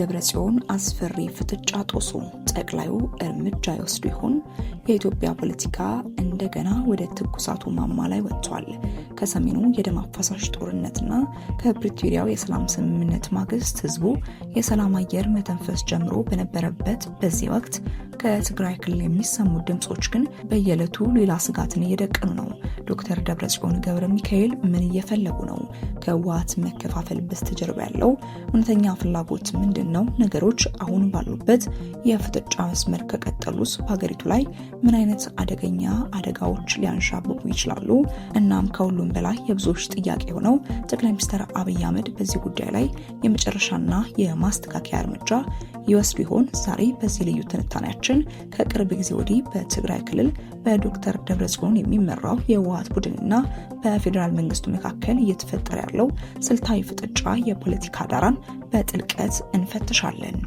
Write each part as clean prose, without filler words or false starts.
በደብረጽዮን አስፈሪ ፍጥጫ ጦሱ ጠቅላዩ እርምጃ ይወስዱ ይሆን? የኢትዮጵያ ፖለቲካ እንደገና ወደ ትኩሳቱ ማማ ላይ ወጥቷል። ከሰሜኑ የደም አፋሳሽ ጦርነትና ከፕሪቶሪያው የሰላም ስምምነት ማግስት ህዝቡ የሰላም አየር መተንፈስ ጀምሮ በነበረበት በዚህ ወቅት ከትግራይ ክልል የሚሰሙ ድምጾች ግን በየዕለቱ ሌላ ስጋትን እየደቀኑ ነው። ዶክተር ደብረጽዮን ገብረ ሚካኤል ምን እየፈለጉ ነው? ከህወሓት መከፋፈል በስተጀርባ ያለው እውነተኛ ፍላጎት ምንድነው? ነገሮች አሁን ባሉበት የፍጥጫ መስመር ከቀጠሉስ በሀገሪቱ ላይ ምን አይነት አደገኛ አደጋዎች ሊያንዣብቡ ይችላሉ? እናም ከሁሉም በላይ የብዙዎች ጥያቄ ሆነው ጠቅላይ ሚኒስትር አብይ አህመድ በዚህ ጉዳይ ላይ የመጨረሻና የማስተካከያ እርምጃ ይወስዱ ይሆን? ዛሬ በዚህ ልዩ ትንታኔያችን ከቅርብ ጊዜ ወዲህ በትግራይ ክልል በዶክተር ደብረጽዮን የሚመራው የህወሓት ቡድንና በፌዴራል መንግስቱ መካከል እየተፈጠረ ያለው ስልታዊ ፍጥጫ የፖለቲካ ዳራን በጥልቀት እንፈትሻለን።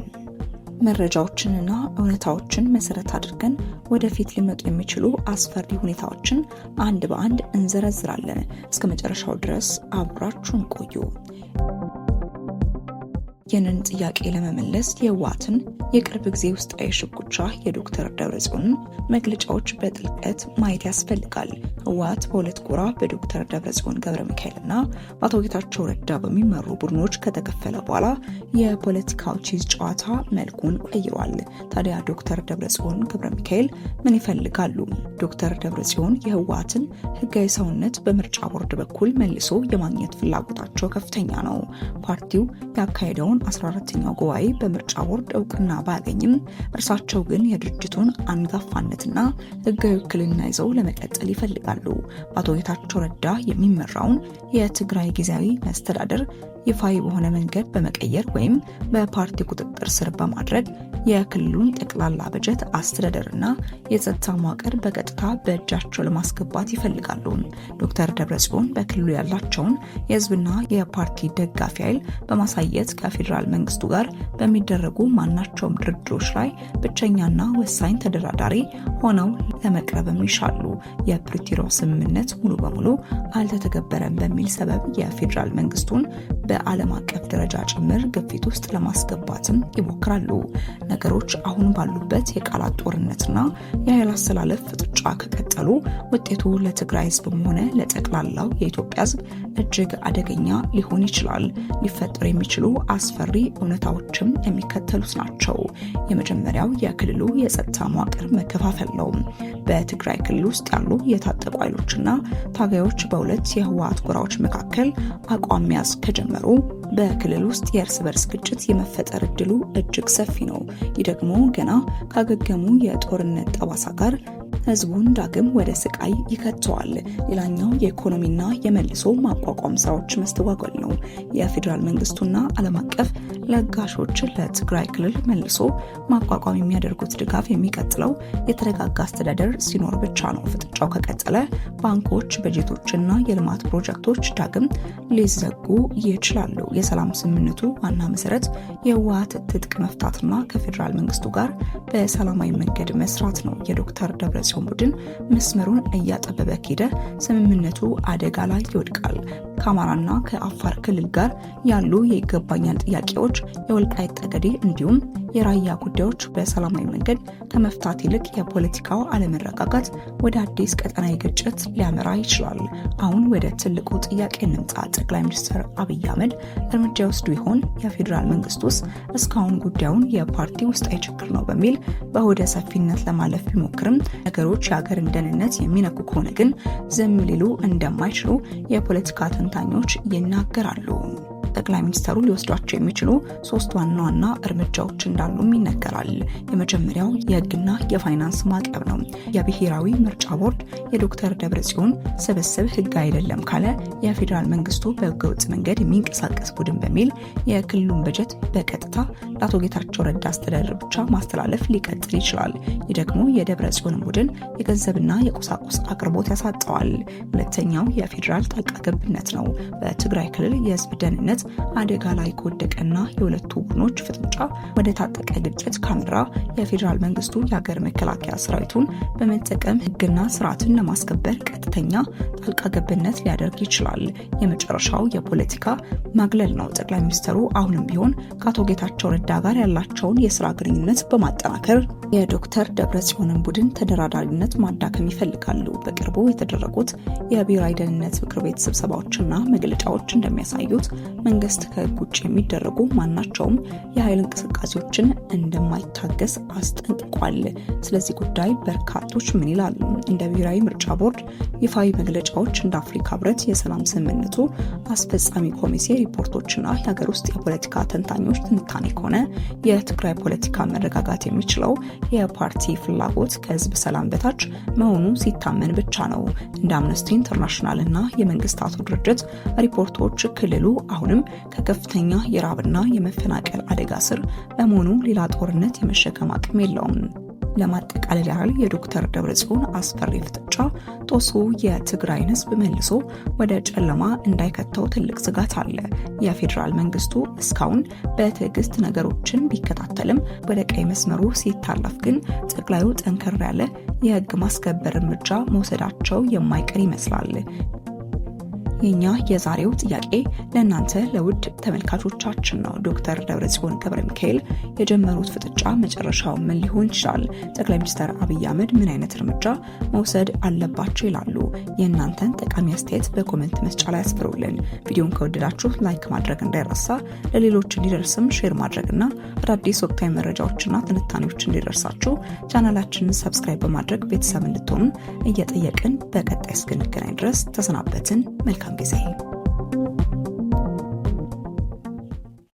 መረጃዎችንና እውነታዎችን መሰረት አድርገን ወደፊት ሊመጡ የሚችሉ አስፈሪ ሁኔታዎችን አንድ በአንድ እንዘረዝራለን። እስከ መጨረሻው ድረስ አብራችሁን ቆዩ። ይህንን ጥያቄ ለመመለስ የህወሓትን የቅርብ ጊዜ ውስጣዊ ሽኩቻ የዶክተር ደብረጽዮን መግለጫዎች በጥልቀት ማየት ያስፈልጋል። ህወሓት በሁለት ጎራ በዶክተር ደብረጽዮን ገብረ ሚካኤልና በአቶ ጌታቸው ረዳ በሚመሩ ቡድኖች ከተከፈለ በኋላ የፖለቲካው ቺዝ ጨዋታ መልኩን ቀይሯል። ታዲያ ዶክተር ደብረጽዮን ገብረ ሚካኤል ምን ይፈልጋሉ? ዶክተር ደብረጽዮን የህወሓትን ህጋዊ ሰውነት በምርጫ ቦርድ በኩል መልሶ የማግኘት ፍላጎታቸው ከፍተኛ ነው። ፓርቲው ያካሄደውን 14ኛው ጉባኤ በምርጫ ቦርድ እውቅና ባያገኝም እርሳቸው ግን የድርጅቱን አንጋፋነትና ህጋዊ ውክልና ይዘው ለመቀጠል ይፈልጋሉ። በአቶ ጌታቸው ረዳ የሚመራውን የትግራይ ጊዜያዊ መስተዳደር ይፋዊ በሆነ መንገድ በመቀየር ወይም በፓርቲ ቁጥጥር ስር በማድረግ የክልሉን ጠቅላላ በጀት አስተዳደርና የጸጥታ መዋቅር በቀጥታ በእጃቸው ለማስገባት ይፈልጋሉ። ዶክተር ደብረጽዮን በክልሉ ያላቸውን የህዝብና የፓርቲ ደጋፊ ኃይል በማሳየት ከፌዴራል መንግስቱ ጋር በሚደረጉ ማናቸውም ድርድሮች ላይ ብቸኛና ወሳኝ ተደራዳሪ ሆነው ለመቅረብም ይሻሉ። የፕሪቶሪያው ስምምነት ሙሉ በሙሉ አልተተገበረም በሚል ሰበብ የፌዴራል መንግስቱን በዓለም አቀፍ ደረጃ ጭምር ግፊት ውስጥ ለማስገባትም ይሞክራሉ። ነገሮች አሁን ባሉበት የቃላት ጦርነትና የኃይል አሰላለፍ ፍጥጫ ከቀጠሉ ውጤቱ ለትግራይ ህዝብም ሆነ ለጠቅላላው የኢትዮጵያ ህዝብ እጅግ አደገኛ ሊሆን ይችላል። ሊፈጠሩ የሚችሉ አስፈሪ እውነታዎችም የሚከተሉት ናቸው። የመጀመሪያው የክልሉ የጸጥታ መዋቅር መከፋፈል ነው። በትግራይ ክልል ውስጥ ያሉ የታጠቁ ኃይሎችና ታጋዮች በሁለት የህወሓት ጎራዎች መካከል አቋም መያዝ ከጀመሩ በክልል ውስጥ የእርስ በርስ ግጭት የመፈጠር እድሉ እጅግ ሰፊ ነው። ይህ ደግሞ ገና ካገገሙ የጦርነት ጠባሳ ጋር ህዝቡን ዳግም ወደ ስቃይ ይከተዋል። ሌላኛው የኢኮኖሚና የመልሶ ማቋቋም ስራዎች መስተጓጎል ነው። የፌዴራል መንግስቱና ዓለም አቀፍ ለጋሾች ለትግራይ ክልል መልሶ ማቋቋም የሚያደርጉት ድጋፍ የሚቀጥለው የተረጋጋ አስተዳደር ሲኖር ብቻ ነው። ፍጥጫው ከቀጠለ ባንኮች፣ በጀቶችና የልማት ፕሮጀክቶች ዳግም ሊዘጉ ይችላሉ። የሰላም ስምምነቱ ዋና መሰረት የህወሓት ትጥቅ መፍታትና ከፌዴራል መንግስቱ ጋር በሰላማዊ መንገድ መስራት ነው። የዶክተር ደብረጽዮን ቡድን መስመሩን እያጠበበ ከሄደ ስምምነቱ አደጋ ላይ ይወድቃል። ከአማራና ከአፋር ክልል ጋር ያሉ የይገባኛል ጥያቄዎች፣ የወልቃይት ጠገዴ እንዲሁም የራያ ጉዳዮች በሰላማዊ መንገድ ከመፍታት ይልቅ የፖለቲካው አለመረጋጋት ወደ አዲስ ቀጠናዊ ግጭት ሊያመራ ይችላል። አሁን ወደ ትልቁ ጥያቄ እንምጣ። ጠቅላይ ሚኒስትር አብይ አህመድ እርምጃ ይወስዱ ይሆን? የፌዴራል መንግስቱስ እስካሁን ጉዳዩን የፓርቲ ውስጣዊ ችግር ነው በሚል በሆደ ሰፊነት ለማለፍ ቢሞክርም ነገሮች የሀገርን ደህንነት የሚነኩ ከሆነ ግን ዝም ሊሉ እንደማይችሉ የፖለቲካ ተንታኞች ይናገራሉ። ጠቅላይ ሚኒስትሩ ሊወስዷቸው የሚችሉ ሶስት ዋና ዋና እርምጃዎች እንዳሉም ይነገራል። የመጀመሪያው የህግና የፋይናንስ ማዕቀብ ነው። የብሔራዊ ምርጫ ቦርድ የዶክተር ደብረጽዮን ስብስብ ህግ አይደለም ካለ የፌዴራል መንግስቱ በህገወጥ መንገድ የሚንቀሳቀስ ቡድን በሚል የክልሉን በጀት በቀጥታ ለአቶ ጌታቸው ረዳ አስተዳደር ብቻ ማስተላለፍ ሊቀጥል ይችላል። ይህ ደግሞ የደብረጽዮን ቡድን የገንዘብና የቁሳቁስ አቅርቦት ያሳጠዋል። ሁለተኛው የፌዴራል ጣልቃ ገብነት ነው። በትግራይ ክልል የህዝብ ደህንነት አደጋ ላይ ከወደቀና የሁለቱ ቡድኖች ፍጥጫ ወደ ታጠቀ ግጭት ካመራ የፌዴራል መንግስቱ የሀገር መከላከያ ሰራዊቱን በመጠቀም ህግና ስርዓትን ለማስከበር ቀጥተኛ ጣልቃ ገብነት ሊያደርግ ይችላል። የመጨረሻው የፖለቲካ ማግለል ነው። ጠቅላይ ሚኒስትሩ አሁንም ቢሆን ከአቶ ጌታቸው ረዳ ጋር ያላቸውን የስራ ግንኙነት በማጠናከር የዶክተር ደብረጽዮንን ቡድን ተደራዳሪነት ማዳከም ይፈልጋሉ። በቅርቡ የተደረጉት የብሔራዊ ደህንነት ምክር ቤት ስብሰባዎችና መግለጫዎች እንደሚያሳዩት መንግስት ከህግ ውጭ የሚደረጉ ማናቸውም የኃይል እንቅስቃሴዎችን እንደማይታገስ አስጠንቅቋል። ስለዚህ ጉዳይ በርካቶች ምን ይላሉ? እንደ ብሔራዊ ምርጫ ቦርድ ይፋዊ መግለጫዎች፣ እንደ አፍሪካ ህብረት የሰላም ስምምነቱ አስፈጻሚ ኮሚቴ ሪፖርቶችና የሀገር ውስጥ የፖለቲካ ተንታኞች ትንታኔ ከሆነ የትግራይ ፖለቲካ መረጋጋት የሚችለው የፓርቲ ፍላጎት ከህዝብ ሰላም በታች መሆኑ ሲታመን ብቻ ነው። እንደ አምነስቲ ኢንተርናሽናል እና የመንግስታቱ ድርጅት ሪፖርቶች ክልሉ አሁንም ከከፍተኛ የራብና የመፈናቀል አደጋ ስር በመሆኑ ሌላ ጦርነት የመሸከም አቅም የለውም። ለማጠቃለል ያህል የዶክተር ደብረጽዮን አስፈሪ ፍጥጫ ጦሱ የትግራይን ህዝብ መልሶ ወደ ጨለማ እንዳይከተው ትልቅ ስጋት አለ። የፌዴራል መንግስቱ እስካሁን በትዕግስት ነገሮችን ቢከታተልም ወደ ቀይ መስመሩ ሲታለፍ ግን ጠቅላዩ ጠንከር ያለ የህግ ማስከበር እርምጃ መውሰዳቸው የማይቀር ይመስላል። የኛ የዛሬው ጥያቄ ለእናንተ ለውድ ተመልካቾቻችን ነው። ዶክተር ደብረጽዮን ገብረ ሚካኤል የጀመሩት ፍጥጫ መጨረሻው ምን ሊሆን ይችላል? ጠቅላይ ሚኒስትር አብይ አህመድ ምን አይነት እርምጃ መውሰድ አለባቸው ይላሉ? የእናንተን ጠቃሚ አስተያየት በኮሜንት መስጫ ላይ አስፍሩልን። ቪዲዮን ከወደዳችሁ ላይክ ማድረግ እንዳይረሳ፣ ለሌሎች እንዲደርስም ሼር ማድረግና አዳዲስ ወቅታዊ መረጃዎችና ትንታኔዎች እንዲደርሳችሁ ቻናላችንን ሰብስክራይብ በማድረግ ቤተሰብ እንድትሆኑ እየጠየቅን በቀጣይ እስክንገናኝ ድረስ ተሰናበትን። መልካም ጊዜ